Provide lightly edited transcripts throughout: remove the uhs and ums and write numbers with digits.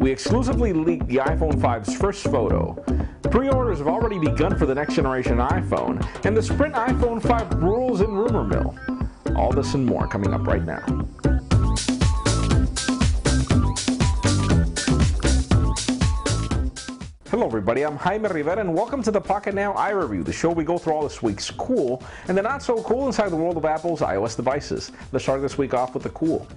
we exclusively leaked the iPhone 5's first photo. Pre-orders have already begun for the next generation iPhone, and the Sprint iPhone 5 rules in rumor mill. All this and more coming up right now. Hello everybody, I'm Jaime Rivera and welcome to the Pocket Now iReview, the show we go through all this week's cool and the not so cool inside the world of Apple's iOS devices. Let's start this week off with the cool.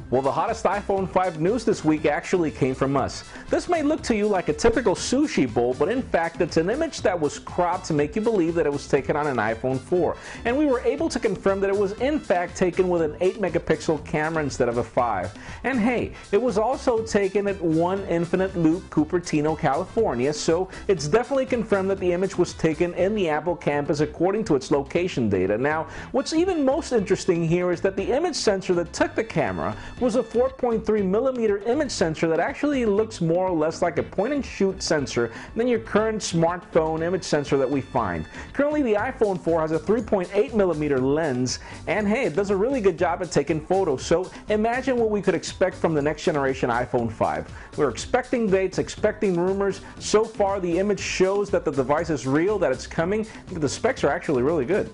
Well, the hottest iPhone 5 news this week actually came from us. This may look to you like a typical sushi bowl, but in fact it's an image that was cropped to make you believe that it was taken on an iPhone 4. And we were able to confirm that it was in fact taken with an 8 megapixel camera instead of a 5. And hey, it was also taken at 1 Infinite Loop, Cupertino, California, so it's definitely confirmed that the image was taken in the Apple campus according to its location data. Now, what's even most interesting here is that the image sensor that took the camera was a 4.3mm image sensor that actually looks more or less like a point-and-shoot sensor than your current smartphone image sensor that we find. Currently, the iPhone 4 has a 3.8mm lens, and hey, it does a really good job at taking photos, so imagine what we could expect from the next generation iPhone 5. We're expecting dates, expecting rumors. So far, the image shows that the device is real, that it's coming, but the specs are actually really good.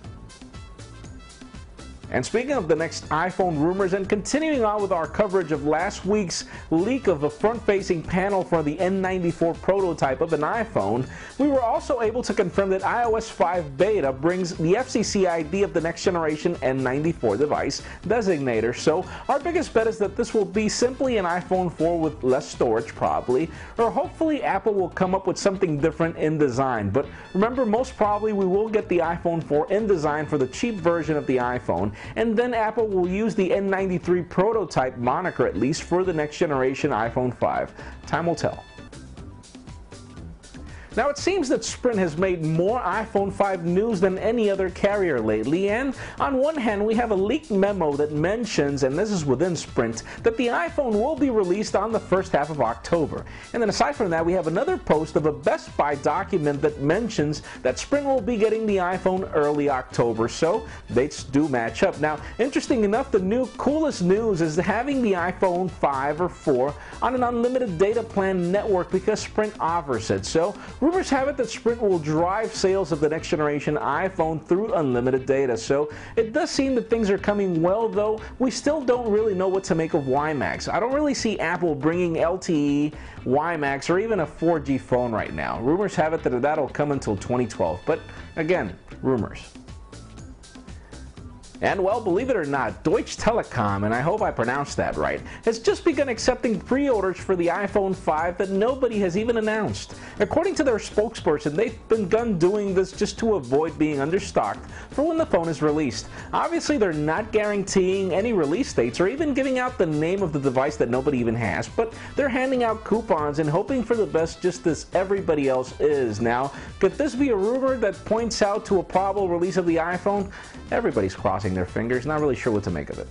And speaking of the next iPhone rumors and continuing on with our coverage of last week's leak of a front-facing panel for the N94 prototype of an iPhone, we were also able to confirm that iOS 5 beta brings the FCC ID of the next generation N94 device designator. So our biggest bet is that this will be simply an iPhone 4 with less storage probably, or hopefully Apple will come up with something different in design. But remember, most probably we will get the iPhone 4 in design for the cheap version of the iPhone, and then Apple will use the N93 prototype moniker at least for the next generation iPhone 5. Time will tell. Now, it seems that Sprint has made more iPhone 5 news than any other carrier lately, and on one hand we have a leaked memo that mentions, and this is within Sprint, that the iPhone will be released on the first half of October. And then aside from that, we have another post of a Best Buy document that mentions that Sprint will be getting the iPhone early October, so dates do match up. Now, interesting enough, the coolest news is having the iPhone 5 or 4 on an unlimited data plan network because Sprint offers it. So rumors have it that Sprint will drive sales of the next generation iPhone through unlimited data. So it does seem that things are coming well, though we still don't really know what to make of WiMAX. I don't really see Apple bringing LTE, WiMAX, or even a 4G phone right now. Rumors have it that that'll come until 2012, but again, rumors. And well, believe it or not, Deutsche Telekom, and I hope I pronounced that right, has just begun accepting pre-orders for the iPhone 5 that nobody has even announced. According to their spokesperson, they've begun doing this just to avoid being understocked for when the phone is released. Obviously, they're not guaranteeing any release dates or even giving out the name of the device that nobody even has, but they're handing out coupons and hoping for the best just as everybody else is. Now, could this be a rumor that points out to a probable release of the iPhone? Everybody's crossing their fingers, not really sure what to make of it.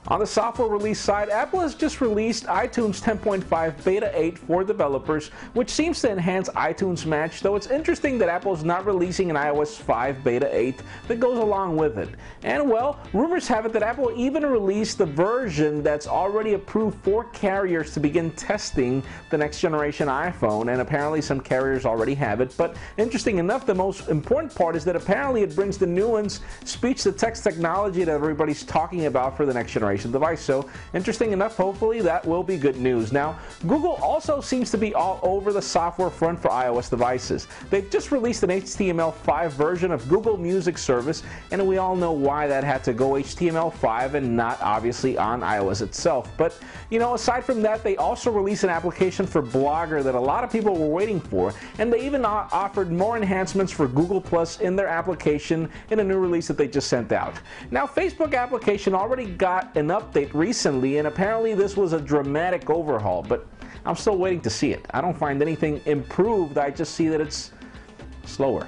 On the software release side, Apple has just released iTunes 10.5 Beta 8 for developers, which seems to enhance iTunes Match, though it's interesting that Apple is not releasing an iOS 5 Beta 8 that goes along with it. And well, rumors have it that Apple even released the version that's already approved for carriers to begin testing the next generation iPhone, and apparently some carriers already have it. But interesting enough, the most important part is that apparently it brings the nuanced speech-to-text technology that everybody's talking about for the next generation device. So interesting enough, hopefully that will be good news. Now, Google also seems to be all over the software front for iOS devices. They've just released an HTML5 version of Google Music service, and we all know why that had to go HTML5 and not obviously on iOS itself. But you know, aside from that, they also released an application for Blogger that a lot of people were waiting for, and they even offered more enhancements for Google Plus in their application in a new release that they just sent out. Now, Facebook application already got an update recently, and apparently this was a dramatic overhaul, but I'm still waiting to see it. I don't find anything improved, I just see that it's slower.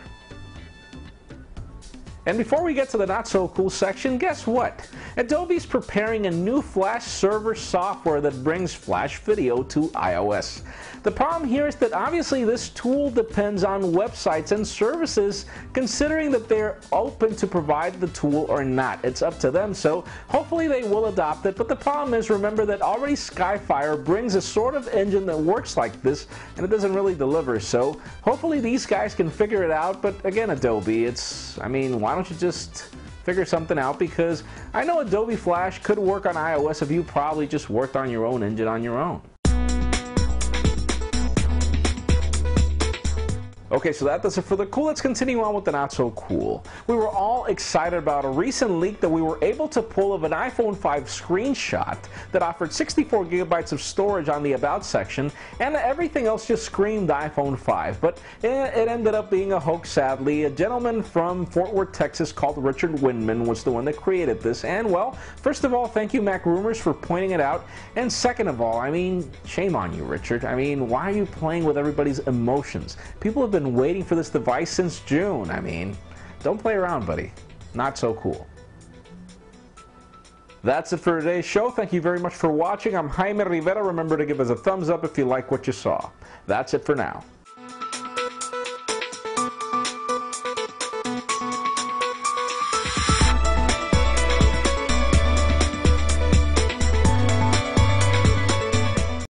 And before we get to the not so cool section, guess what? Adobe's preparing a new Flash server software that brings Flash video to iOS. The problem here is that obviously this tool depends on websites and services, considering that they're open to provide the tool or not. It's up to them, so hopefully they will adopt it. But the problem is, remember that already Skyfire brings a sort of engine that works like this, and it doesn't really deliver. So hopefully these guys can figure it out. But again, Adobe, why don't you just figure something out? Because I know Adobe Flash could work on iOS if you probably just worked on your own engine on your own. Okay, so that does it for the cool. Let's continue on with the not so cool. We were all excited about a recent leak that we were able to pull of an iPhone 5 screenshot that offered 64 gigabytes of storage on the About section, and everything else just screamed iPhone 5. But it ended up being a hoax, sadly. A gentleman from Fort Worth, Texas called Richard Windman was the one that created this. And, well, first of all, thank you, Mac Rumors, for pointing it out. And second of all, shame on you, Richard. Why are you playing with everybody's emotions? People have been waiting for this device since June. Don't play around, buddy. Not so cool. That's it for today's show. Thank you very much for watching. I'm Jaime Rivera. Remember to give us a thumbs up if you like what you saw. That's it for now.